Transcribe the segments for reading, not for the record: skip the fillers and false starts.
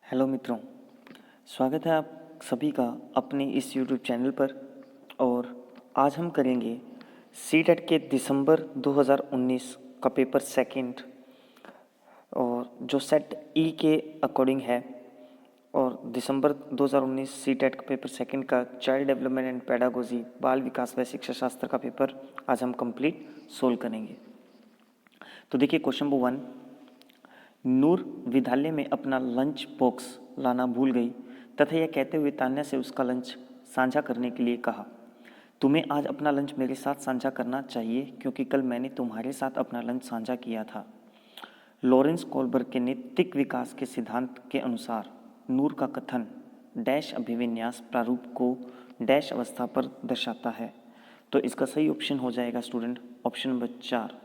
Hello मित्रों, स्वागत है आप सभी का अपने इस यूट्यूब चैनल पर। और आज हम करेंगे सीटेट के दिसंबर 2019 का पेपर सेकंड, और जो सेट ई के अकॉर्डिंग है। और दिसंबर 2019 सीटेट का पेपर सेकंड का चाइल्ड डेवलपमेंट एंड पेडागोजी बाल विकास व शिक्षा शास्त्र का पेपर आज हम कंप्लीट सोल्व करेंगे। तो देखिए क्वेश्चन नंबर 1, नूर विद्यालय में अपना लंच बॉक्स लाना भूल गई तथा यह कहते हुए तान्या से उसका लंच साझा करने के लिए कहा। तुम्हें आज अपना लंच मेरे साथ साझा करना चाहिए क्योंकि कल मैंने तुम्हारे साथ अपना लंच साझा किया था। लॉरेंस कोलबर्ग के नैतिक विकास के सिद्धांत के अनुसार नूर का कथन डैश अभिविन्यास प्रारूप को डैश अवस्था पर दर्शाता है। तो इसका सही ऑप्शन हो जाएगा स्टूडेंट ऑप्शन नंबर 4।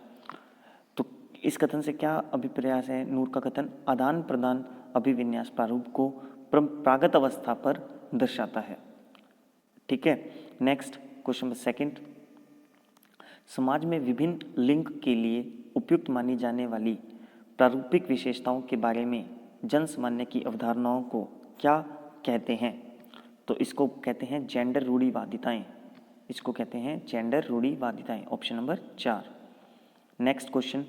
तो इस कथन से क्या अभिप्राय है? नूर का कथन आदान प्रदान अभिविन्यास प्रारूप को परंपरागत अवस्था पर दर्शाता है। ठीक है, नेक्स्ट क्वेश्चन नंबर सेकंड, समाज में विभिन्न लिंग के लिए उपयुक्त मानी जाने वाली प्रारूपिक विशेषताओं के बारे में जन सामान्य की अवधारणाओं को क्या कहते हैं? तो इसको कहते हैं जेंडर रूढ़िवादिताएं। इसको कहते हैं जेंडर रूढ़िवादिताएं, ऑप्शन नंबर 4। नेक्स्ट क्वेश्चन,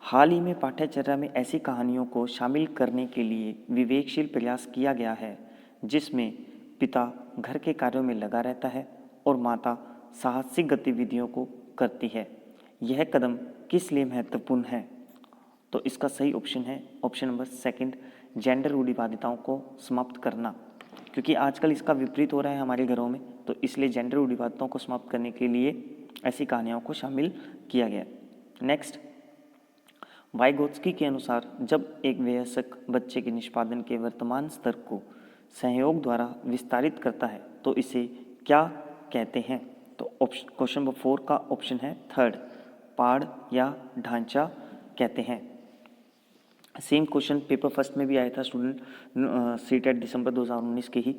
हाल ही में पाठ्यचर्या में ऐसी कहानियों को शामिल करने के लिए विवेकशील प्रयास किया गया है जिसमें पिता घर के कार्यों में लगा रहता है और माता साहसिक गतिविधियों को करती है। यह कदम किस लिए महत्वपूर्ण है? तो इसका सही ऑप्शन है ऑप्शन नंबर सेकंड, जेंडर रूढ़िवादिताओं को समाप्त करना। क्योंकि आजकल इसका विपरीत हो रहा है हमारे घरों में, तो इसलिए जेंडर रूढ़िवादिताओं को समाप्त करने के लिए ऐसी कहानियों को शामिल किया गया। नेक्स्ट, वाइगोत्स्की के अनुसार जब एक वयस्क बच्चे के निष्पादन के वर्तमान स्तर को सहयोग द्वारा विस्तारित करता है तो इसे क्या कहते हैं? तो क्वेश्चन नंबर 4 का ऑप्शन है थर्ड, पाड़ या ढांचा कहते हैं। सेम क्वेश्चन पेपर फर्स्ट में भी आया था स्टूडेंट, सीटेट दिसंबर 2019 के ही।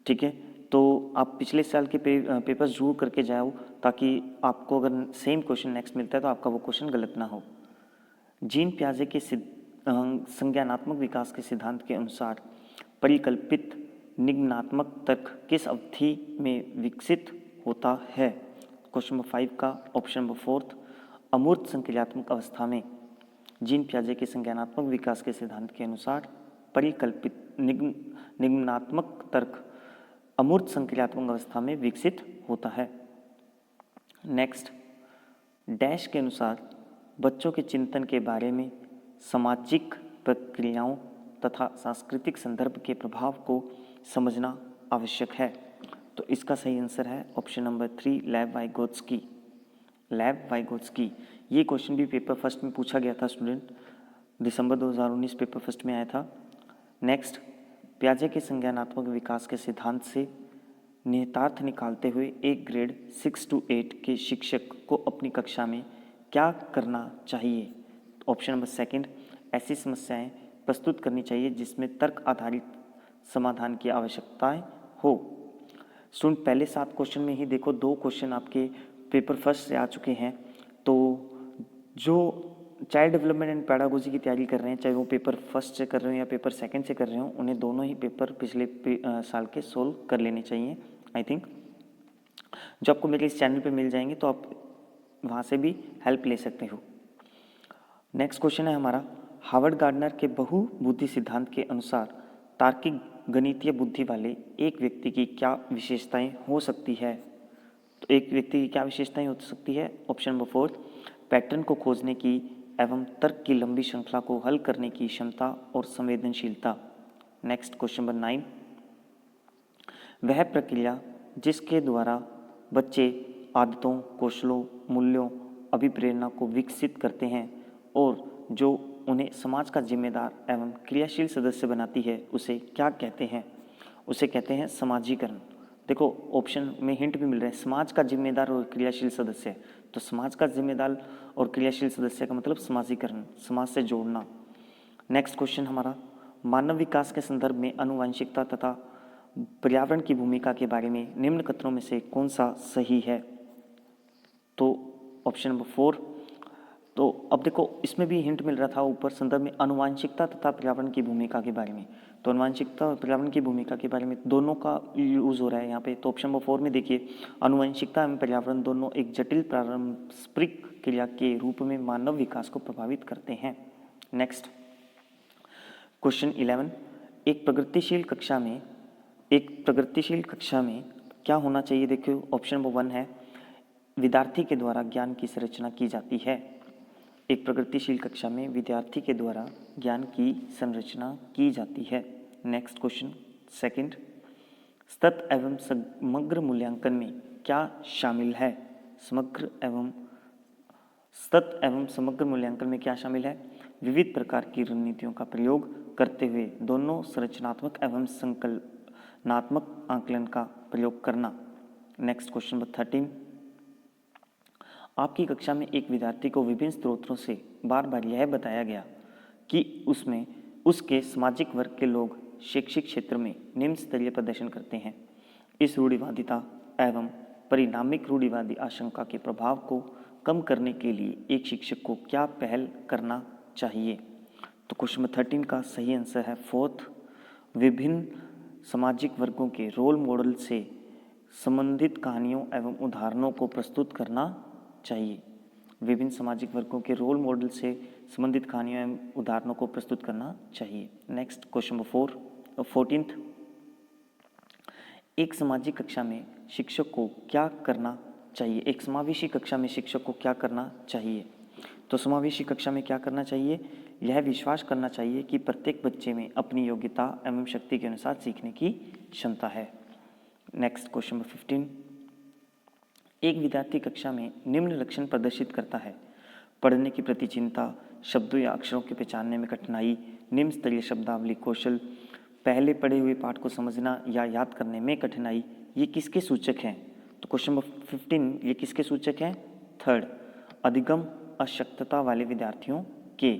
ठीक है, तो आप पिछले साल के पेपर्स जरूर करके जाओ ताकि आपको अगर सेम क्वेश्चन नेक्स्ट मिलता है तो आपका वो क्वेश्चन गलत ना हो। जीन पियाजे के संज्ञानात्मक विकास के सिद्धांत के अनुसार परिकल्पित निगमनात्मक तर्क किस अवधि में विकसित होता है? क्वेश्चन नंबर 5 का ऑप्शन नंबर 4, अमूर्त संक्रियात्मक अवस्था में। जीन पियाजे के संज्ञानात्मक विकास के सिद्धांत के अनुसार परिकल्पित निगमनात्मक तर्क अमूर्त संक्रियात्मक अवस्था में विकसित होता है। नेक्स्ट, डैश के अनुसार बच्चों के चिंतन के बारे में सामाजिक प्रक्रियाओं तथा सांस्कृतिक संदर्भ के प्रभाव को समझना आवश्यक है। तो इसका सही आंसर है ऑप्शन नंबर 3, लेव वाइगोत्स्की। लेव वाइगोत्स्की, ये क्वेश्चन भी पेपर फर्स्ट में पूछा गया था स्टूडेंट, दिसंबर 2019 पेपर फर्स्ट में आया था। नेक्स्ट, पियाजे के संज्ञानात्मक विकास के सिद्धांत से निहितार्थ निकालते हुए एक ग्रेड 6 to 8 के शिक्षक को अपनी कक्षा में क्या करना चाहिए? ऑप्शन नंबर सेकंड, ऐसी समस्याएं प्रस्तुत करनी चाहिए जिसमें तर्क आधारित समाधान की आवश्यकताएं हो। स्टूडेंट पहले 7 क्वेश्चन में ही देखो 2 क्वेश्चन आपके पेपर फर्स्ट से आ चुके हैं। तो जो चाइल्ड डेवलपमेंट एंड पेडागोजी की तैयारी कर रहे हैं, चाहे वो पेपर फर्स्ट से कर रहे हो या पेपर सेकंड से कर रहे हो, उन्हें दोनों ही पेपर पिछले साल के सोल्व कर लेने चाहिए। आई थिंक जो आपको मेरे इस चैनल पे मिल जाएंगे तो आप वहाँ से भी हेल्प ले सकते हो। नेक्स्ट क्वेश्चन है हमारा, हावर्ड गार्डनर के बहुबुद्धि सिद्धांत के अनुसार तार्किक गणितीय बुद्धि वाले एक व्यक्ति की क्या विशेषताएं हो सकती है? तो एक व्यक्ति की क्या विशेषताएं हो सकती है? ऑप्शन नंबर 4, पैटर्न को खोजने की एवं तर्क की लंबी श्रृंखला को हल करने की क्षमता और संवेदनशीलता। नेक्स्ट क्वेश्चन नंबर 9, वह प्रक्रिया जिसके द्वारा बच्चे आदतों, कौशलों, मूल्यों, अभिप्रेरणा को विकसित करते हैं और जो उन्हें समाज का जिम्मेदार एवं क्रियाशील सदस्य बनाती है उसे क्या कहते हैं? उसे कहते हैं समाजीकरण। देखो ऑप्शन में हिंट भी मिल रहा है, समाज का जिम्मेदार और क्रियाशील सदस्य। तो समाज का जिम्मेदार और क्रियाशील सदस्य का मतलब समाजीकरण, समाज से जोड़ना। नेक्स्ट क्वेश्चन हमारा, मानव विकास के संदर्भ में आनुवंशिकता तथा पर्यावरण की भूमिका के बारे में निम्न कथनों में से कौन सा सही है? तो ऑप्शन नंबर 4, तो अब देखो इसमें भी हिंट मिल रहा था ऊपर संदर्भ में आनुवांशिकता तथा पर्यावरण की भूमिका के बारे में। तो आनुवांशिकता और पर्यावरण की भूमिका के बारे में दोनों का यूज़ हो रहा है यहाँ पे। तो ऑप्शन नंबर 4 में देखिए, आनुवंशिकता एवं पर्यावरण दोनों एक जटिल पारस्परिक क्रिया के रूप में मानव विकास को प्रभावित करते हैं। नेक्स्ट क्वेश्चन 11, एक प्रगतिशील कक्षा में क्या होना चाहिए? देखिए ऑप्शन नंबर 1 है, विद्यार्थी के द्वारा ज्ञान की संरचना की जाती है। एक प्रगतिशील कक्षा में विद्यार्थी के द्वारा ज्ञान की संरचना की जाती है। नेक्स्ट क्वेश्चन सेकंड, सतत एवं समग्र मूल्यांकन में क्या शामिल है? सतत एवं समग्र मूल्यांकन में क्या शामिल है? विविध प्रकार की रणनीतियों का प्रयोग करते हुए दोनों संरचनात्मक एवं संकलनात्मक आकलन का प्रयोग करना। नेक्स्ट क्वेश्चन नंबर 13, आपकी कक्षा में एक विद्यार्थी को विभिन्न स्रोतों से बार बार यह बताया गया कि उसमें उसके सामाजिक वर्ग के लोग शैक्षिक क्षेत्र में निम्न स्तरीय प्रदर्शन करते हैं। इस रूढ़िवादिता एवं परिणामिक रूढ़िवादी आशंका के प्रभाव को कम करने के लिए एक शिक्षक को क्या पहल करना चाहिए? तो क्वेश्चन नंबर 13 का सही आंसर है 4th, विभिन्न सामाजिक वर्गों के रोल मॉडल से संबंधित कहानियों एवं उदाहरणों को प्रस्तुत करना चाहिए। विभिन्न सामाजिक वर्गों के रोल मॉडल से संबंधित कहानियों एवं उदाहरणों को प्रस्तुत करना चाहिए। नेक्स्ट क्वेश्चन नंबर 14th, एक सामाजिक कक्षा में शिक्षक को क्या करना चाहिए? एक समावेशी कक्षा में शिक्षक को क्या करना चाहिए? तो समावेशी कक्षा में क्या करना चाहिए? यह विश्वास करना चाहिए कि प्रत्येक बच्चे में अपनी योग्यता एवं शक्ति के अनुसार सीखने की क्षमता है। नेक्स्ट क्वेश्चन नंबर 15, एक विद्यार्थी कक्षा में निम्न लक्षण प्रदर्शित करता है: पढ़ने के प्रति चिंता, शब्दों या अक्षरों के पहचानने में कठिनाई, निम्न स्तरीय शब्दावली कौशल, पहले पढ़े हुए पाठ को समझना या याद करने में कठिनाई। ये किसके सूचक हैं? तो क्वेश्चन नंबर 15 ये किसके सूचक हैं? 3rd, अधिगम अशक्तता वाले विद्यार्थियों के।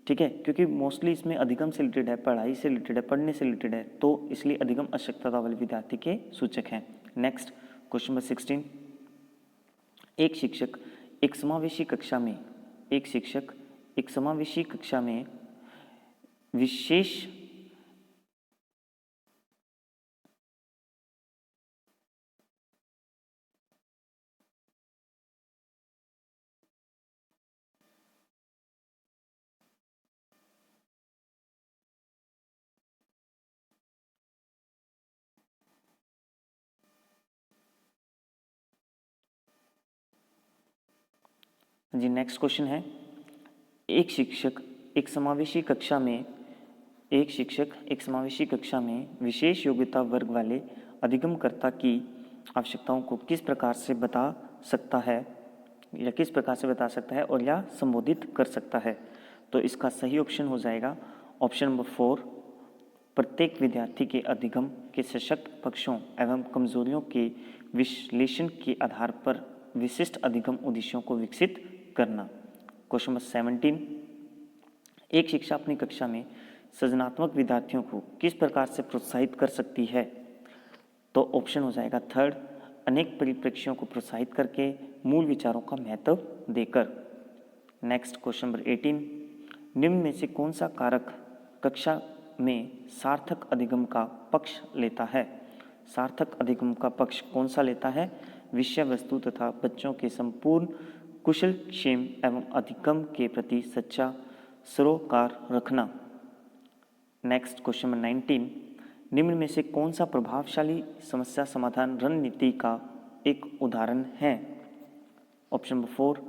ठीक है, क्योंकि मोस्टली इसमें अधिगम से रिलेटेड है, पढ़ाई से रिलेटेड है, पढ़ने से रिलेटेड है, तो इसलिए अधिगम अशक्तता वाले विद्यार्थी के सूचक हैं। नेक्स्ट क्वेश्चन नंबर 16, एक शिक्षक एक समावेशी कक्षा में विशेष जी नेक्स्ट क्वेश्चन है, एक शिक्षक एक समावेशी कक्षा में विशेष योग्यता वर्ग वाले अधिगमकर्ता की आवश्यकताओं को किस प्रकार से बता सकता है और या संबोधित कर सकता है? तो इसका सही ऑप्शन हो जाएगा ऑप्शन नंबर 4, प्रत्येक विद्यार्थी के अधिगम के सशक्त पक्षों एवं कमजोरियों के विश्लेषण के आधार पर विशिष्ट अधिगम उद्देश्यों को विकसित करना। क्वेश्चन नंबर 17, एक शिक्षा अपनी कक्षा में सृजनात्मक विद्यार्थियों को किस प्रकार से प्रोत्साहित कर सकती है? तो ऑप्शन हो जाएगा 3rd, अनेक परिप्रेक्ष्यों को प्रोत्साहित करके, मूल विचारों का महत्व देकर। नेक्स्ट क्वेश्चन नंबर 18, निम्न में से कौन सा कारक कक्षा में सार्थक अधिगम का पक्ष लेता है? सार्थक अधिगम का पक्ष कौन सा लेता है? विषय वस्तु तथा बच्चों के संपूर्ण कुशल क्षेम एवं अधिगम के प्रति सच्चा सरोकार रखना। नेक्स्ट क्वेश्चन नंबर 19, निम्न में से कौन सा प्रभावशाली समस्या समाधान रणनीति का एक उदाहरण है? ऑप्शन नंबर 4,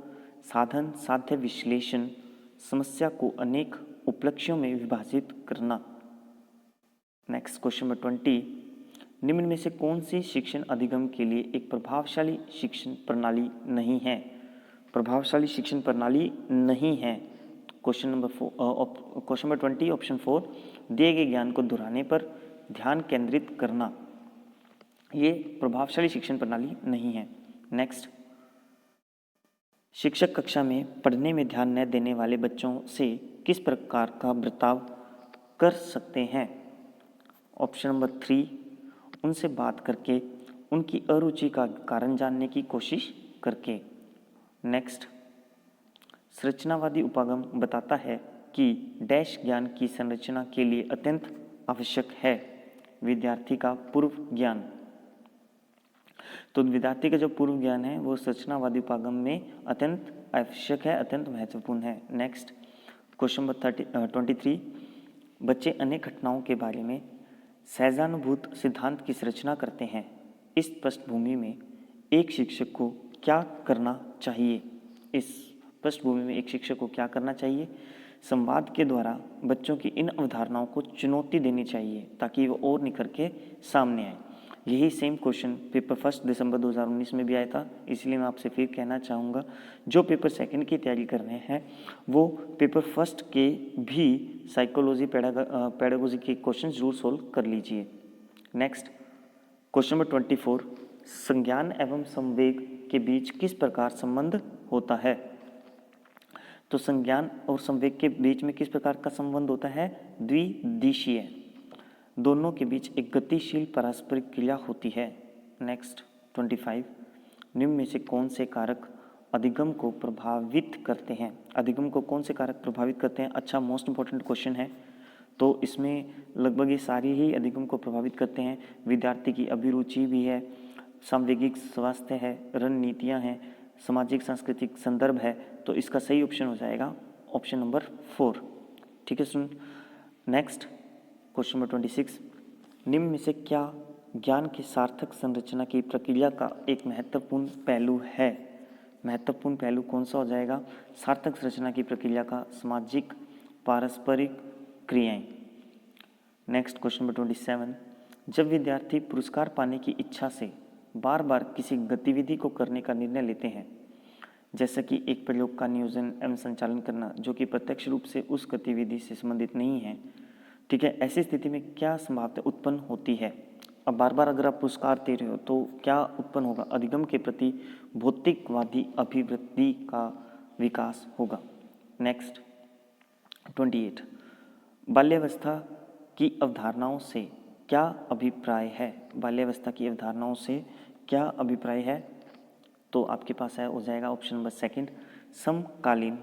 साधन साध्य विश्लेषण, समस्या को अनेक उपलक्ष्यों में विभाजित करना। नेक्स्ट क्वेश्चन नंबर 20, निम्न में से कौन सी शिक्षण अधिगम के लिए एक प्रभावशाली शिक्षण प्रणाली नहीं है? प्रभावशाली शिक्षण प्रणाली नहीं है। क्वेश्चन नंबर 20 ऑप्शन 4, दिए गए ज्ञान को दोहराने पर ध्यान केंद्रित करना, ये प्रभावशाली शिक्षण प्रणाली नहीं है। नेक्स्ट, शिक्षक कक्षा में पढ़ने में ध्यान न देने वाले बच्चों से किस प्रकार का बर्ताव कर सकते हैं? ऑप्शन नंबर 3, उनसे बात करके, उनकी अरुचि का कारण जानने की कोशिश करके। नेक्स्ट, संरचनावादी उपागम बताता है कि डैश ज्ञान की संरचना के लिए अत्यंत आवश्यक है। विद्यार्थी का पूर्व ज्ञान। तो विद्यार्थी का जो पूर्व ज्ञान है वो संरचनावादी उपागम में अत्यंत आवश्यक है, अत्यंत महत्वपूर्ण है। Next question number 23। बच्चे अनेक घटनाओं के बारे में सहजानुभूत सिद्धांत की संरचना करते हैं। इस पृष्ठभूमि में एक शिक्षक को क्या करना चाहिए? इस पृष्ठभूमि में एक शिक्षक को क्या करना चाहिए? संवाद के द्वारा बच्चों की इन अवधारणाओं को चुनौती देनी चाहिए ताकि वो और निखर के सामने आए। यही सेम क्वेश्चन पेपर फर्स्ट दिसंबर 2019 में भी आया था, इसलिए मैं आपसे फिर कहना चाहूँगा जो पेपर सेकंड की तैयारी कर रहे हैं वो पेपर फर्स्ट के भी साइकोलॉजी पेडागोजी के क्वेश्चन जरूर सोल्व कर लीजिए। Next question number 24। संज्ञान एवं संवेग के बीच किस प्रकार संबंध होता है? तो संज्ञान और संवेग के बीच में किस प्रकार का संबंध होता है? द्विदिशीय। दोनों के बीच एक गतिशील पारस्परिक क्रिया होती है। नेक्स्ट 25। निम्न में से कौन से कारक अधिगम को प्रभावित करते हैं? अधिगम को कौन से कारक प्रभावित करते हैं? अच्छा, मोस्ट इंपॉर्टेंट क्वेश्चन है। तो इसमें लगभग ये सारी ही अधिगम को प्रभावित करते हैं। विद्यार्थी की अभिरुचि भी है, सामवेगिक स्वास्थ्य है, रणनीतियाँ हैं, सामाजिक सांस्कृतिक संदर्भ है। तो इसका सही ऑप्शन हो जाएगा ऑप्शन नंबर 4। ठीक है सुन। Next question number 26। निम्न में से क्या ज्ञान की सार्थक संरचना की प्रक्रिया का एक महत्वपूर्ण पहलू है? महत्वपूर्ण पहलू कौन सा हो जाएगा? सार्थक संरचना की प्रक्रिया का सामाजिक पारस्परिक क्रियाएं। Next question number 27। जब विद्यार्थी पुरस्कार पाने की इच्छा से बार बार किसी गतिविधि को करने का निर्णय लेते हैं, जैसा कि एक प्रयोग का नियोजन एवं संचालन करना जो कि प्रत्यक्ष रूप से उस गतिविधि से संबंधित नहीं है, ठीक है, ऐसी स्थिति में क्या संभावना उत्पन्न होती है? अब बार बार अगर आप पुरस्कार दे रहे हो तो क्या उत्पन्न होगा? अधिगम के प्रति भौतिकवादी अभिवृत्ति का विकास होगा। नेक्स्ट 28। बाल्यावस्था की अवधारणाओं से क्या अभिप्राय है? बाल्यावस्था की अवधारणाओं से क्या अभिप्राय है? तो आपके पास है हो जाएगा ऑप्शन नंबर 2। समकालीन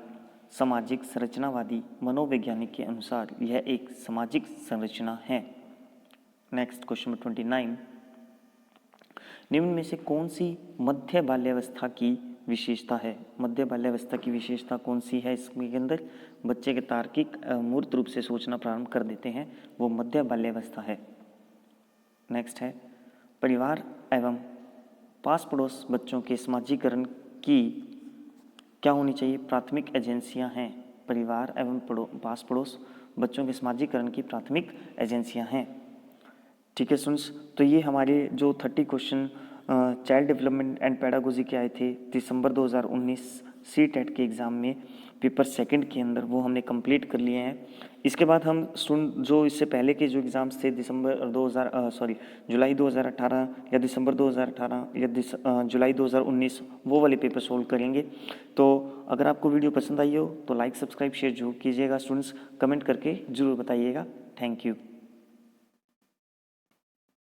सामाजिक संरचनावादी मनोवैज्ञानिक के अनुसार यह एक सामाजिक संरचना है। Next question number 29। निम्न में से कौन सी मध्य बाल्यावस्था की विशेषता है? मध्य बाल्यावस्था की विशेषता कौन सी है? इसके अंदर बच्चे के तार्किक मूर्त रूप से सोचना प्रारंभ कर देते हैं, वो मध्य बाल्यावस्था है। नेक्स्ट है परिवार एवं पास पड़ोस बच्चों के समाजीकरण की क्या होनी चाहिए? प्राथमिक एजेंसियां हैं। परिवार एवं पास पड़ोस बच्चों के समाजीकरण की प्राथमिक एजेंसियां हैं। ठीक है स्टूडेंट्स, तो ये हमारे जो 30 question child development and pedagogy के आए थे दिसंबर 2019 CTET के एग्ज़ाम में पेपर सेकंड के अंदर, वो हमने कंप्लीट कर लिए हैं। इसके बाद हम स्टूडेंट जो इससे पहले के जो एग्ज़ाम्स थे जुलाई 2018 या दिसंबर 2018 या जुलाई 2019 वो वाले पेपर सोल्व करेंगे। तो अगर आपको वीडियो पसंद आई हो तो लाइक सब्सक्राइब शेयर जरूर कीजिएगा स्टूडेंट्स, कमेंट करके ज़रूर बताइएगा। Thank you.